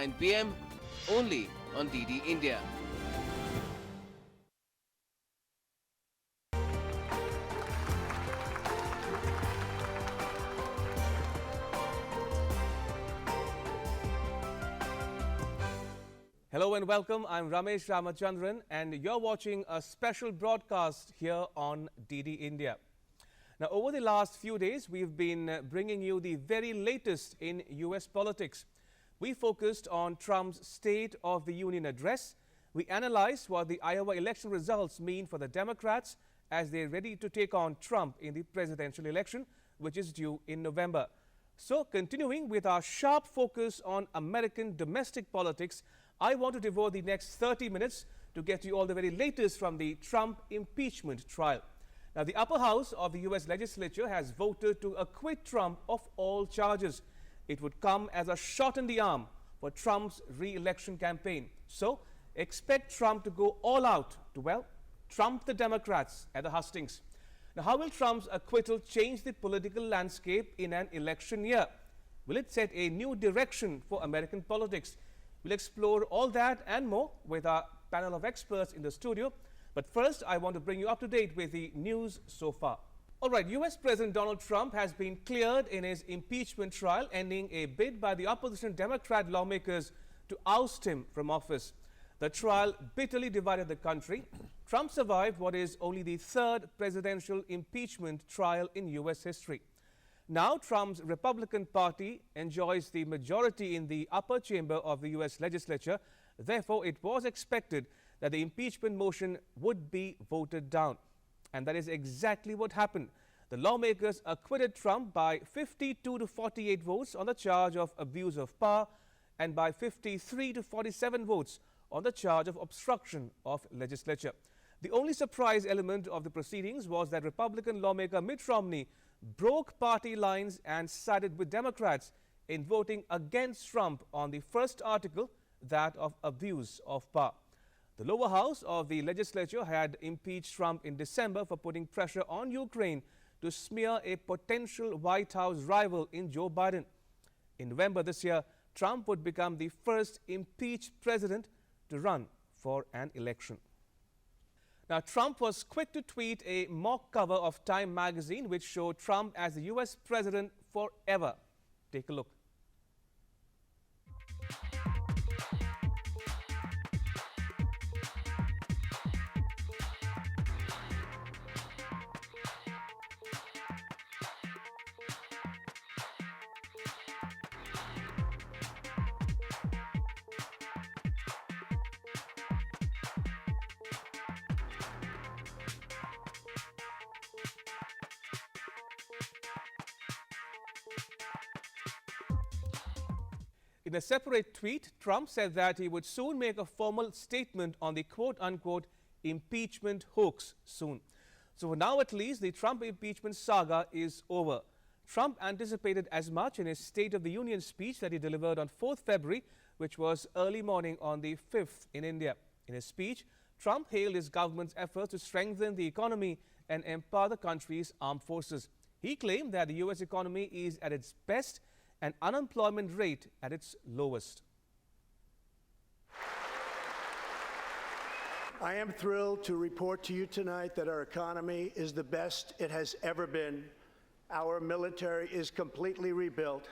9 p.m. only on DD India. Hello and welcome. I'm Ramesh Ramachandran and you're watching a special broadcast here on DD India. Now, over the last few days, we've been bringing you the very latest in US politics. We focused on Trump's State of the Union address. We analyzed what the Iowa election results mean for the Democrats as they're ready to take on Trump in the presidential election, which is due in November. So, continuing with our sharp focus on American domestic politics, I want to devote the next 30 minutes to get you all the very latest from the Trump impeachment trial. Now, the upper house of the U.S. legislature has voted to acquit Trump of all charges. It would come as a shot in the arm for Trump's re-election campaign. So, expect Trump to go all out to, well, trump the Democrats at the hustings. Now, how will Trump's acquittal change the political landscape in an election year? Will it set a new direction for American politics? We'll explore all that and more with our panel of experts in the studio. But first, I want to bring you up to date with the news so far. All right, U.S. President Donald Trump has been cleared in his impeachment trial, ending a bid by the opposition Democrat lawmakers to oust him from office. The trial bitterly divided the country. Trump survived what is only the third presidential impeachment trial in U.S. history. Now, Trump's Republican Party enjoys the majority in the upper chamber of the U.S. legislature. Therefore, it was expected that the impeachment motion would be voted down. And that is exactly what happened. The lawmakers acquitted Trump by 52 to 48 votes on the charge of abuse of power and by 53 to 47 votes on the charge of obstruction of legislature. The only surprise element of the proceedings was that Republican lawmaker Mitt Romney broke party lines and sided with Democrats in voting against Trump on the first article, that of abuse of power. The lower house of the legislature had impeached Trump in December for putting pressure on Ukraine to smear a potential White House rival in Joe Biden. In November this year, Trump would become the first impeached president to run for an election. Now, Trump was quick to tweet a mock cover of Time magazine which showed Trump as the U.S. president forever. Take a look. In a separate tweet, Trump said that he would soon make a formal statement on the quote-unquote impeachment hoax soon. So for now at least, the Trump impeachment saga is over. Trump anticipated as much in his State of the Union speech that he delivered on 4th February, which was early morning on the 5th in India. In his speech, Trump hailed his government's efforts to strengthen the economy and empower the country's armed forces. He claimed that the U.S. economy is at its best and unemployment rate at its lowest. I am thrilled to report to you tonight that our economy is the best it has ever been. Our military is completely rebuilt,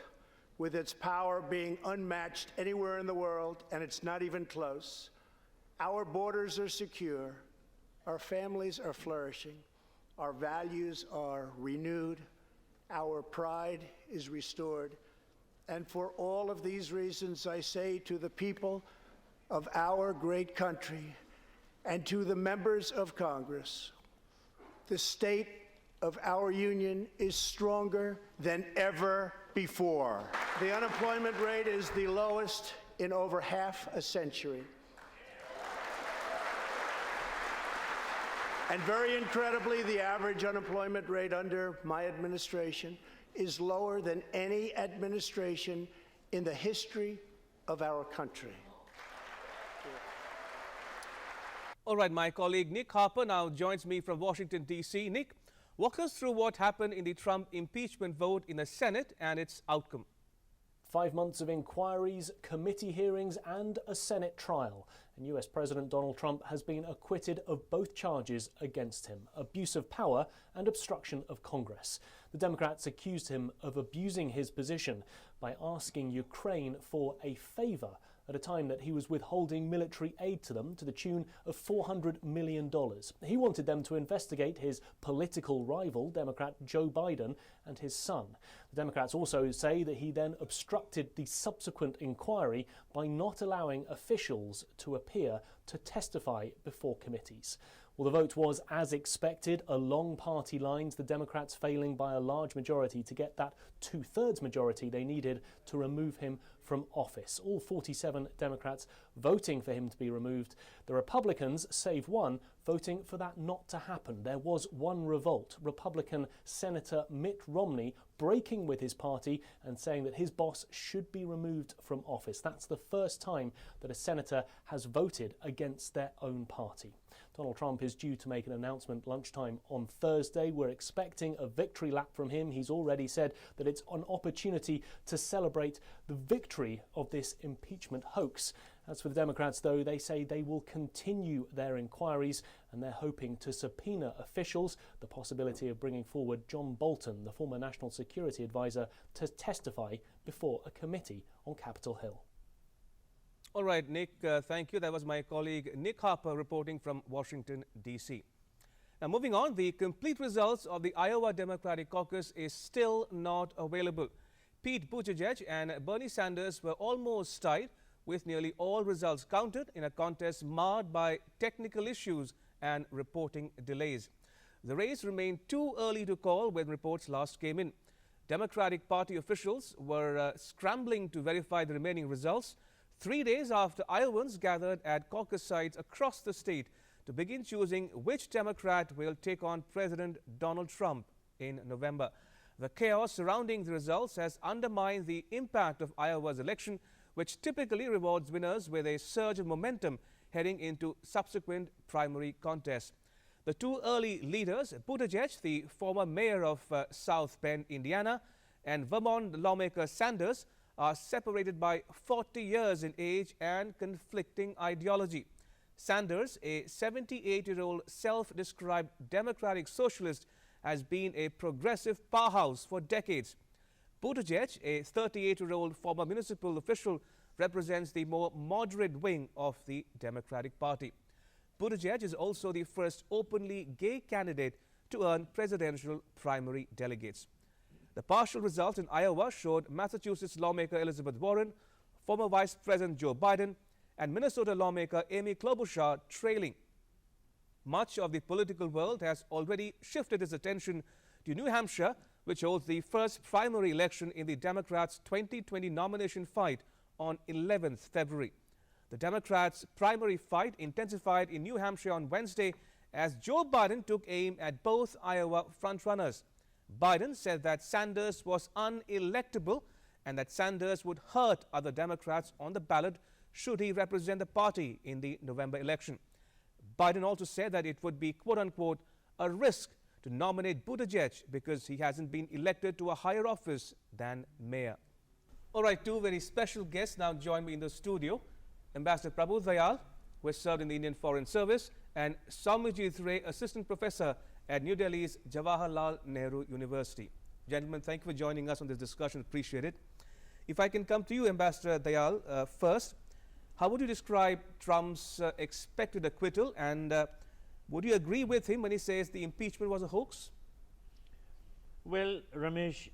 with its power being unmatched anywhere in the world, and it's not even close. Our borders are secure, our families are flourishing, our values are renewed, our pride is restored. And for all of these reasons, I say to the people of our great country and to the members of Congress, the state of our union is stronger than ever before. The unemployment rate is the lowest in over half a century. And very incredibly, the average unemployment rate under my administration is lower than any administration in the history of our country. All right, my colleague Nick Harper now joins me from Washington, D.C. Nick, walk us through what happened in the Trump impeachment vote in the Senate and its outcome. 5 months of inquiries, committee hearings and a Senate trial. And US President Donald Trump has been acquitted of both charges against him: abuse of power and obstruction of Congress. The Democrats accused him of abusing his position by asking Ukraine for a favour at a time that he was withholding military aid to them to the tune of $400 million. He wanted them to investigate his political rival, Democrat Joe Biden, and his son. The Democrats also say that he then obstructed the subsequent inquiry by not allowing officials to appear to testify before committees. Well, the vote was as expected, along party lines, the Democrats failing by a large majority to get that two-thirds majority they needed to remove him from office. All 47 Democrats voting for him to be removed. The Republicans, save one, voting for that not to happen. There was one revolt. Republican Senator Mitt Romney breaking with his party and saying that his boss should be removed from office. That's the first time that a senator has voted against their own party. Donald Trump is due to make an announcement lunchtime on Thursday. We're expecting a victory lap from him. He's already said that it's an opportunity to celebrate the victory of this impeachment hoax. As for the Democrats, though, they say they will continue their inquiries and they're hoping to subpoena officials, the possibility of bringing forward John Bolton, the former National Security Advisor, to testify before a committee on Capitol Hill. All right, Nick, thank you. That was my colleague Nick Harper reporting from Washington, D.C. Now, moving on, the complete results of the Iowa Democratic Caucus is still not available. Pete Buttigieg and Bernie Sanders were almost tied, with nearly all results counted in a contest marred by technical issues and reporting delays. The race remained too early to call when reports last came in. Democratic Party officials were scrambling to verify the remaining results 3 days after Iowans gathered at caucus sites across the state to begin choosing which Democrat will take on President Donald Trump in November. The chaos surrounding the results has undermined the impact of Iowa's election, which typically rewards winners with a surge of momentum heading into subsequent primary contests. The two early leaders, Buttigieg, the former mayor of South Bend, Indiana, and Vermont lawmaker Sanders, are separated by 40 years in age and conflicting ideology. Sanders, a 78-year-old self-described democratic socialist, has been a progressive powerhouse for decades. Buttigieg, a 38-year-old former municipal official, represents the more moderate wing of the Democratic Party. Buttigieg is also the first openly gay candidate to earn presidential primary delegates. The partial result in Iowa showed Massachusetts lawmaker Elizabeth Warren, former Vice President Joe Biden, and Minnesota lawmaker Amy Klobuchar trailing. Much of the political world has already shifted its attention to New Hampshire, which holds the first primary election in the Democrats' 2020 nomination fight on 11th February. The Democrats' primary fight intensified in New Hampshire on Wednesday as Joe Biden took aim at both Iowa frontrunners. Biden said that Sanders was unelectable and that Sanders would hurt other Democrats on the ballot should he represent the party in the November election. Biden also said that it would be, quote-unquote, a risk to nominate Buttigieg because he hasn't been elected to a higher office than mayor. All right, two very special guests now join me in the studio. Ambassador Prabhu Dayal, who has served in the Indian Foreign Service, and Soumyajit Ray, Assistant Professor at New Delhi's Jawaharlal Nehru University. Gentlemen, thank you for joining us on this discussion. Appreciate it. If I can come to you, Ambassador Dayal, first, how would you describe Trump's expected acquittal, and would you agree with him when he says the impeachment was a hoax? Well, Ramesh,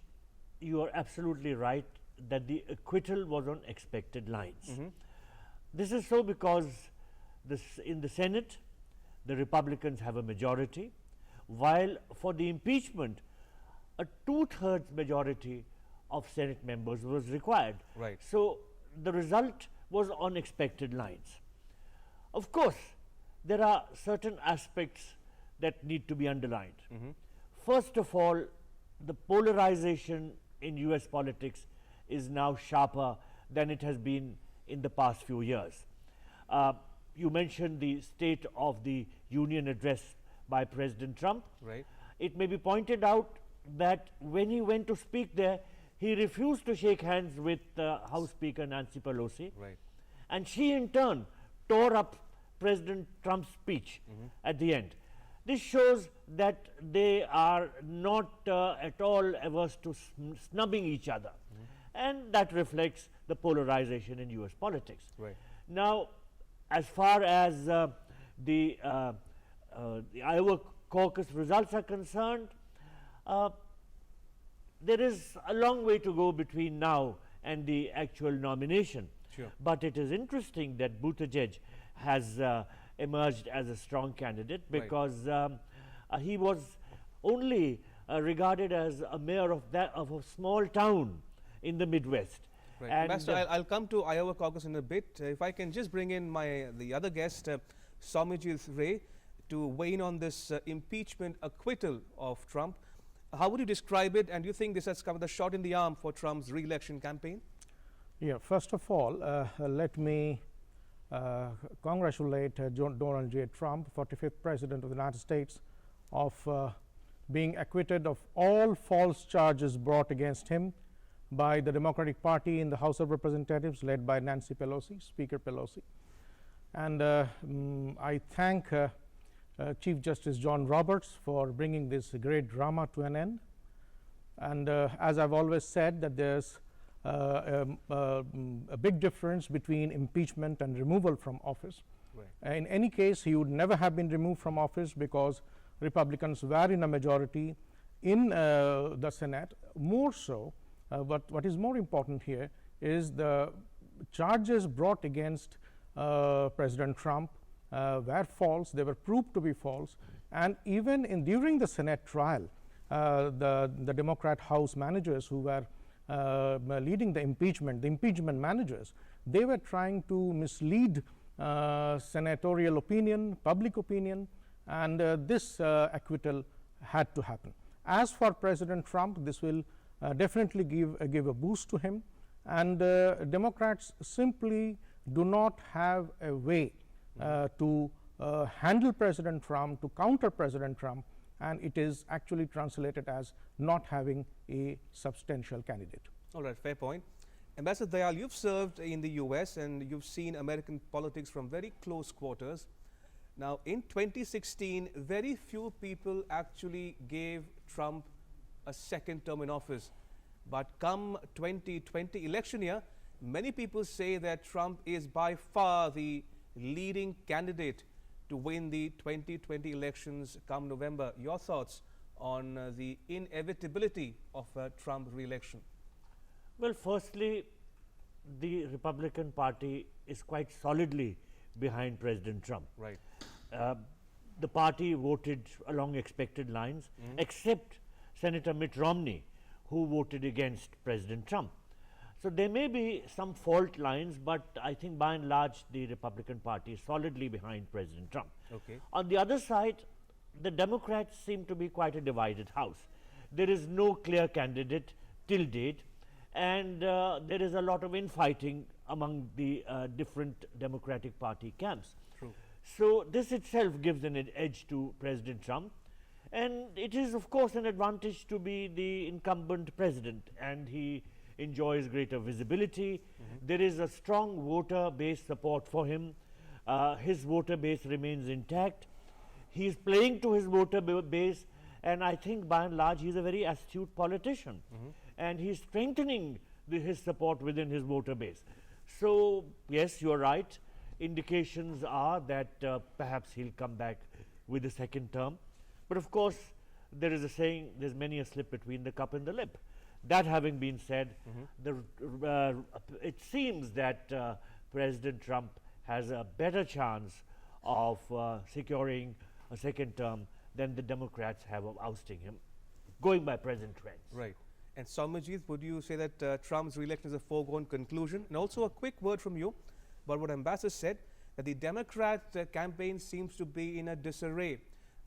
you are absolutely right that the acquittal was on expected lines. This is so because in the Senate, the Republicans have a majority, while for the impeachment, a two-thirds majority of Senate members was required. Right. So the result was on expected lines. Of course, there are certain aspects that need to be underlined. First of all, the polarization in US politics is now sharper than it has been in the past few years. You mentioned the State of the Union address by President Trump. Right. It may be pointed out that when he went to speak there, he refused to shake hands with House Speaker Nancy Pelosi. Right. And she in turn tore up President Trump's speech at the end. This shows that they are not at all averse to snubbing each other. And that reflects the polarization in US politics. Right. Now, as far as the Iowa caucus results are concerned, there is a long way to go between now and the actual nomination. Sure. But it is interesting that Buttigieg has emerged as a strong candidate because he was only regarded as a mayor of a small town in the Midwest. Right. And Ambassador, I'll come to Iowa caucus in a bit. If I can just bring in the other guest, Somajit Ray, to weigh in on this impeachment acquittal of Trump. How would you describe it, and do you think this has come with a shot in the arm for Trump's re-election campaign? Yeah, first of all, let me congratulate Donald J. Trump, 45th President of the United States, of being acquitted of all false charges brought against him by the Democratic Party in the House of Representatives, led by Nancy Pelosi, Speaker Pelosi. And I thank Chief Justice John Roberts for bringing this great drama to an end. And as I've always said, that there's a big difference between impeachment and removal from office. Right. In any case, he would never have been removed from office because Republicans were in a majority in the Senate. More so, what is more important here is the charges brought against President Trump were false. They were proved to be false. And even during the Senate trial, the Democrat House managers who were leading the impeachment managers, they were trying to mislead senatorial opinion, public opinion, and this acquittal had to happen. As for President Trump, this will definitely give a boost to him, and Democrats simply do not have a way to handle President Trump, to counter President Trump, and it is actually translated as not having a substantial candidate. All right, fair point. Ambassador Dayal, you've served in the US and you've seen American politics from very close quarters. Now, in 2016, very few people actually gave Trump a second term in office. But come 2020 election year, many people say that Trump is by far the leading candidate to win the 2020 elections come November. Your thoughts on the inevitability of Trump re-election? well, firstly, the Republican Party is quite solidly behind President Trump. Right. The party voted along expected lines, except Senator Mitt Romney, who voted against President Trump. So there may be some fault lines, but I think by and large the Republican Party is solidly behind President Trump. Okay. On the other side, the Democrats seem to be quite a divided house. There is no clear candidate till date, and there is a lot of infighting among the different Democratic Party camps. True. So this itself gives an edge to President Trump, and it is of course an advantage to be the incumbent president, and he enjoys greater visibility. There is a strong voter base support for him. His voter base remains intact. He is playing to his voter base, and I think by and large he is a very astute politician, and he is strengthening his support within his voter base. So yes, you are right. Indications are that perhaps he'll come back with a second term. But of course, there is a saying, there's many a slip between the cup and the lip. That having been said, it seems that President Trump has a better chance of securing a second term than the Democrats have of ousting him, going by present trends. Right. And Somajit, would you say that Trump's re-election is a foregone conclusion? And also a quick word from you about what Ambassador said, that the Democrat campaign seems to be in a disarray.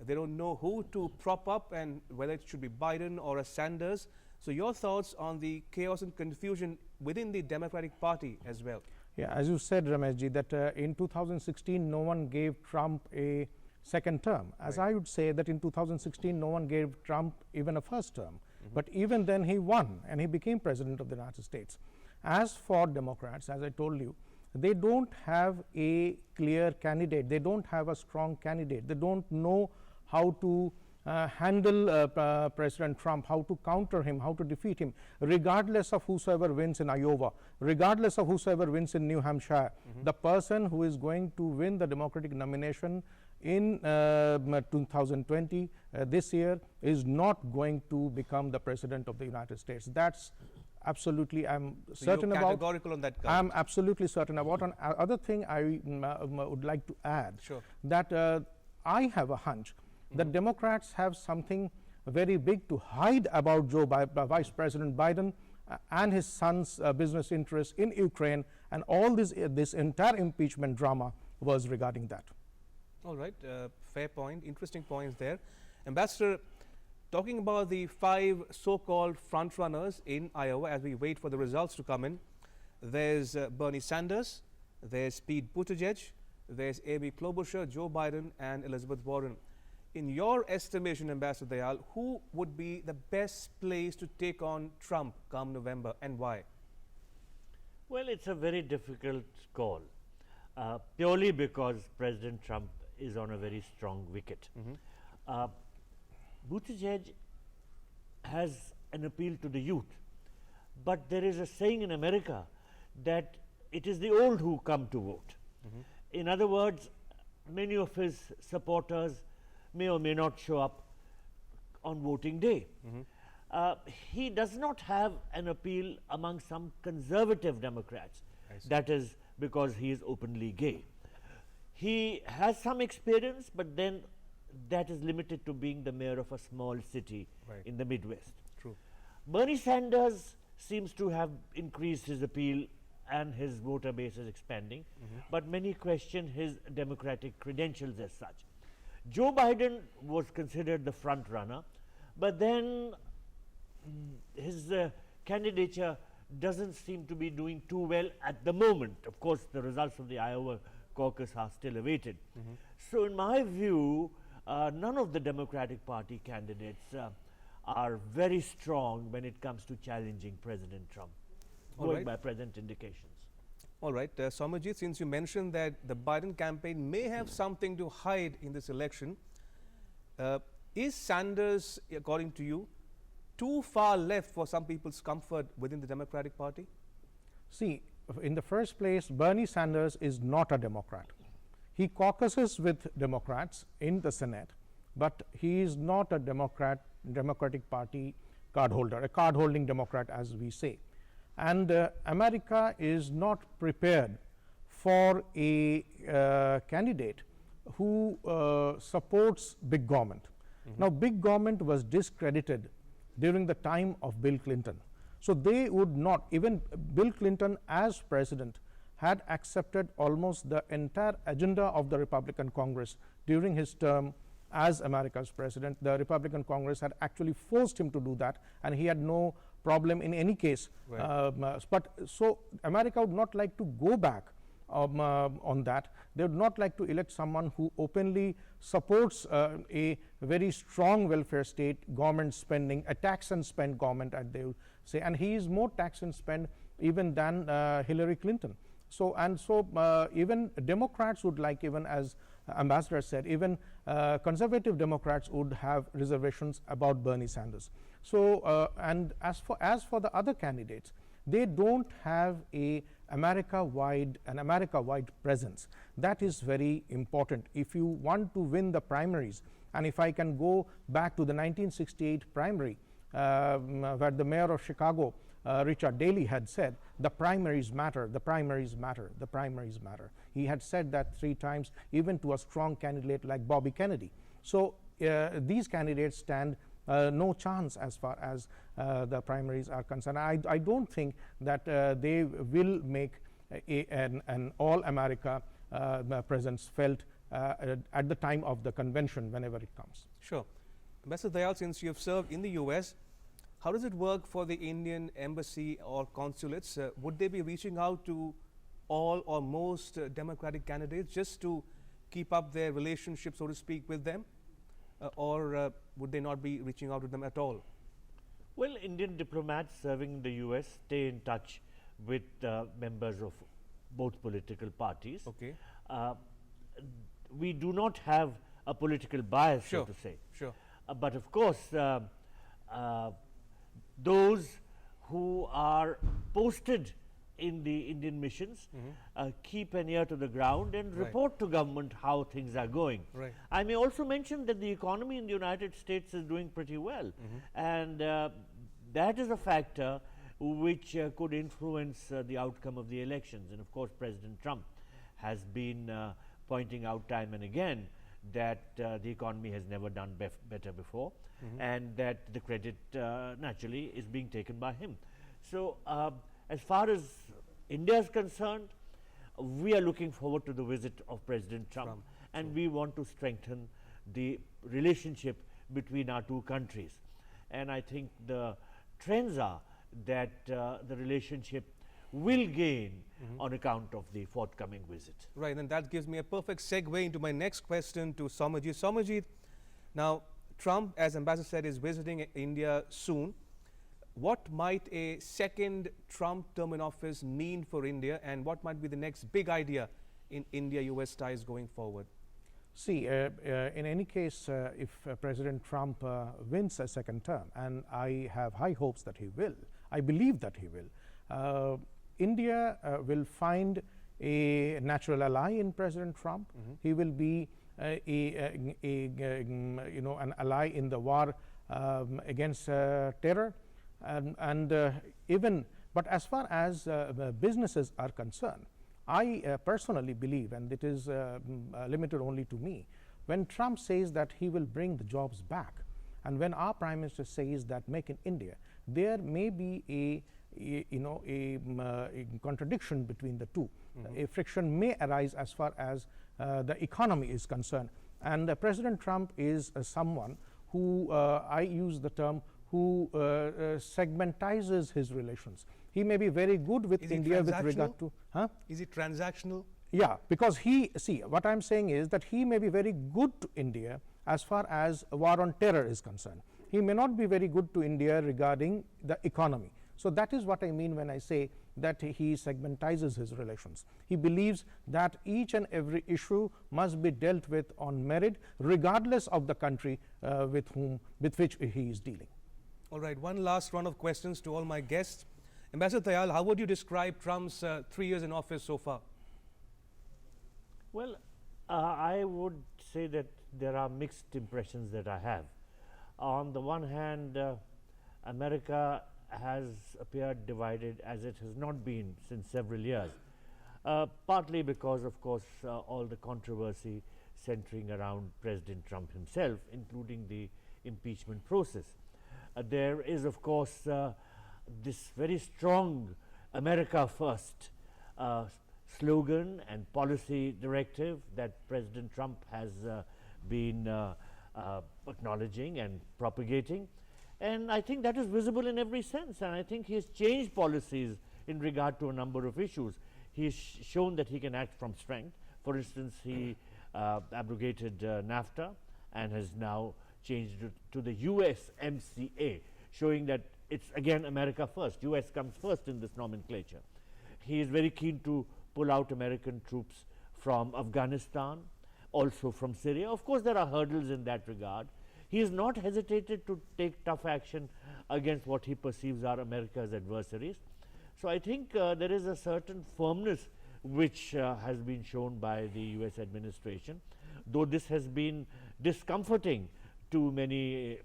They don't know who to prop up and whether it should be Biden or a Sanders. So your thoughts on the chaos and confusion within the Democratic Party as well? Yeah, as you said, Rameshji, that in 2016 no one gave Trump a second term. As I would say that in 2016 no one gave Trump even a first term. But even then he won and he became president of the United States. As for Democrats, as I told you, they don't have a clear candidate. They don't have a strong candidate. They don't know how to handle President Trump, how to counter him, how to defeat him, regardless of whosoever wins in Iowa, regardless of whosoever wins in New Hampshire. The person who is going to win the Democratic nomination in 2020, this year, is not going to become the president of the United States. That's absolutely, I'm certain you're about. Categorical on that count. I'm absolutely certain about. And other thing I would like to add, Sure. that I have a hunch that Democrats have something very big to hide about Vice President Biden and his son's business interests in Ukraine, and all this entire impeachment drama was regarding that. All right, fair point, interesting points there. Ambassador, talking about the 5 so-called frontrunners in Iowa as we wait for the results to come in, there's Bernie Sanders, there's Pete Buttigieg, there's Amy Klobuchar, Joe Biden, and Elizabeth Warren. In your estimation, Ambassador Dayal, who would be the best place to take on Trump come November, and why? Well, it's a very difficult call, purely because President Trump is on a very strong wicket. Buttigieg has an appeal to the youth, but there is a saying in America that it is the old who come to vote. In other words, many of his supporters may or may not show up on voting day. He does not have an appeal among some conservative Democrats. That is because he is openly gay. He has some experience, but then that is limited to being the mayor of a small city in the Midwest. True. Bernie Sanders seems to have increased his appeal and his voter base is expanding, but many question his democratic credentials as such. Joe Biden was considered the front runner, but then his candidature doesn't seem to be doing too well at the moment. Of course, the results of the Iowa caucus are still awaited. So in my view, none of the Democratic Party candidates are very strong when it comes to challenging President Trump, going by present indications. All right, Somerjit, since you mentioned that the Biden campaign may have something to hide in this election, is Sanders, according to you, too far left for some people's comfort within the Democratic Party? See, in the first place, Bernie Sanders is not a Democrat. He caucuses with Democrats in the Senate, but he is not a Democratic Party cardholder, a card-holding Democrat, as we say. And America is not prepared for a candidate who supports big government. Now, big government was discredited during the time of Bill Clinton. So they would not, even Bill Clinton as president had accepted almost the entire agenda of the Republican Congress during his term as America's president. The Republican Congress had actually forced him to do that, and he had no problem in any case. But so America would not like to go back on that. They would not like to elect someone who openly supports a very strong welfare state, government spending, a tax and spend government, as they would say. And he is more tax and spend even than Hillary Clinton. So even Democrats would like, even as Ambassador said, even conservative Democrats would have reservations about Bernie Sanders. So and as for the other candidates, they don't have an America-wide presence. That is very important. If you want to win the primaries, and if I can go back to the 1968 primary, where the mayor of Chicago, Richard Daley, had said, the primaries matter, the primaries matter, the primaries matter. He had said that 3 times, even to a strong candidate like Bobby Kennedy. So these candidates stand no chance as far as the primaries are concerned. I don't think that they will make an all-America presence felt at the time of the convention, whenever it comes. Sure. Ambassador Dayal, since you have served in the US, how does it work for the Indian embassy or consulates? Would they be reaching out to all or most Democratic candidates just to keep up their relationship, so to speak, with them? Or would they not be reaching out to them at all? Well, Indian diplomats serving in the US stay in touch with members of both political parties. Okay. Uh, we do not have a political bias, Sure. so to say. Sure. But of course, those who are posted in the Indian missions keep an ear to the ground and Right. report to government how things are going. Right. I may also mention that the economy in the United States is doing pretty well, and that is a factor which could influence the outcome of the elections. And of course, President Trump has been pointing out time and again that the economy has never done better before, and that the credit naturally is being taken by him. So as far as India is concerned, we are looking forward to the visit of President Trump, and we want to strengthen the relationship between our two countries. And I think the trends are that the relationship will gain on account of the forthcoming visit. Right, and that gives me a perfect segue into my next question to Somajit. Somajit, now Trump, as Ambassador said, is visiting India soon. What might a second Trump term in office mean for India, and what might be the next big idea in India-US ties going forward? See, in any case, if President Trump wins a second term, and I have high hopes that he will, I believe that he will, India will find a natural ally in President Trump. He will be an ally in the war against terror, and even. But as far as businesses are concerned, I personally believe, and it is limited only to me, when Trump says that he will bring the jobs back, and when our Prime Minister says that make in India, there may be a contradiction between the two. A friction may arise as far as the economy is concerned. And President Trump is someone who, I use the term, who segmentizes his relations. He may be very good with India with regard to. Is it transactional? Yeah, because what I'm saying is that he may be very good to India as far as a war on terror is concerned. He may not be very good to India regarding the economy. So that is what I mean when I say that he segmentizes his relations. He believes that each and every issue must be dealt with on merit, regardless of the country with which he is dealing. All right, one last round of questions to all my guests. Ambassador Dayal, how would you describe Trump's 3 years in office so far? Well, I would say that there are mixed impressions that I have. On the one hand, America has appeared divided as it has not been since several years, partly because, of course, all the controversy centering around President Trump himself, including the impeachment process. There is, of course, this very strong America First slogan and policy directive that President Trump has been acknowledging and propagating. And I think that is visible in every sense, and I think he has changed policies in regard to a number of issues. He has shown that he can act from strength. For instance, he abrogated NAFTA and has now changed it to the USMCA, showing that it's again America first. US comes first in this nomenclature. He is very keen to pull out American troops from Afghanistan, also from Syria. Of course, there are hurdles in that regard. He has not hesitated to take tough action against what he perceives are America's adversaries. So I think there is a certain firmness which has been shown by the US administration, though this has been discomforting to many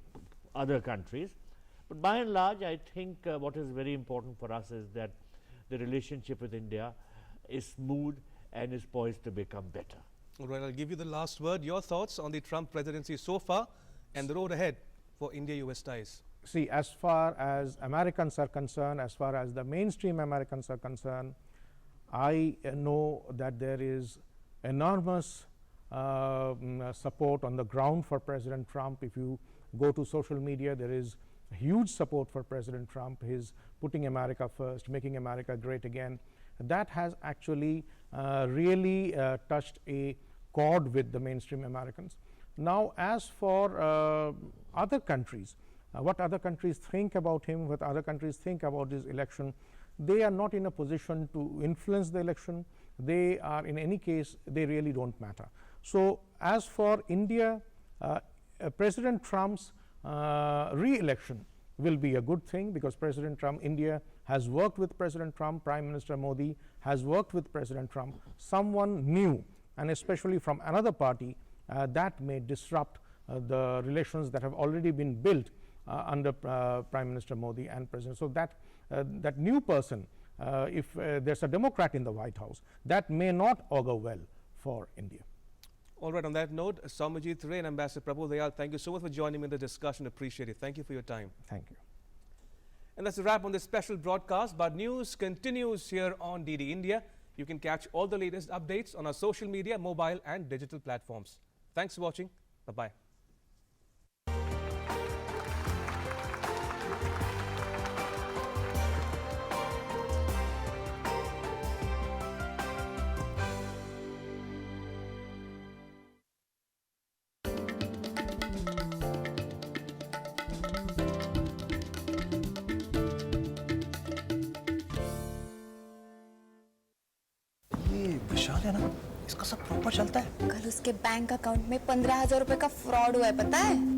other countries. But by and large, I think what is very important for us is that the relationship with India is smooth and is poised to become better. All right, I'll give you the last word. Your thoughts on the Trump presidency so far and the road ahead for India-US ties. See, as far as Americans are concerned, as far as the mainstream Americans are concerned, I know that there is enormous support on the ground for President Trump. If you go to social media, there is huge support for President Trump. He's putting America first, making America great again. That has actually really touched a chord with the mainstream Americans. Now, as for other countries, what other countries think about him, what other countries think about this election. They are not in a position to influence the election. They are, in any case, they really don't matter. So as for India, President Trump's re-election will be a good thing, because President Trump, India has worked with President Trump, Prime Minister Modi has worked with President Trump. Someone new, and especially from another party, that may disrupt the relations that have already been built under Prime Minister Modi and President. So that new person, if there's a Democrat in the White House, that may not augur well for India. All right, on that note, Somajit Ray and Ambassador Prabhu Dayal, thank you so much for joining me in the discussion. Appreciate it. Thank you for your time. Thank you. And that's a wrap on this special broadcast, but news continues here on DD India. You can catch all the latest updates on our social media, mobile and digital platforms. Thanks for watching. Bye-bye. विशाल है ना, इसका सब proper चलता है। कल उसके bank account में 15,000 रुपए का फ्रॉड हुआ है, पता है?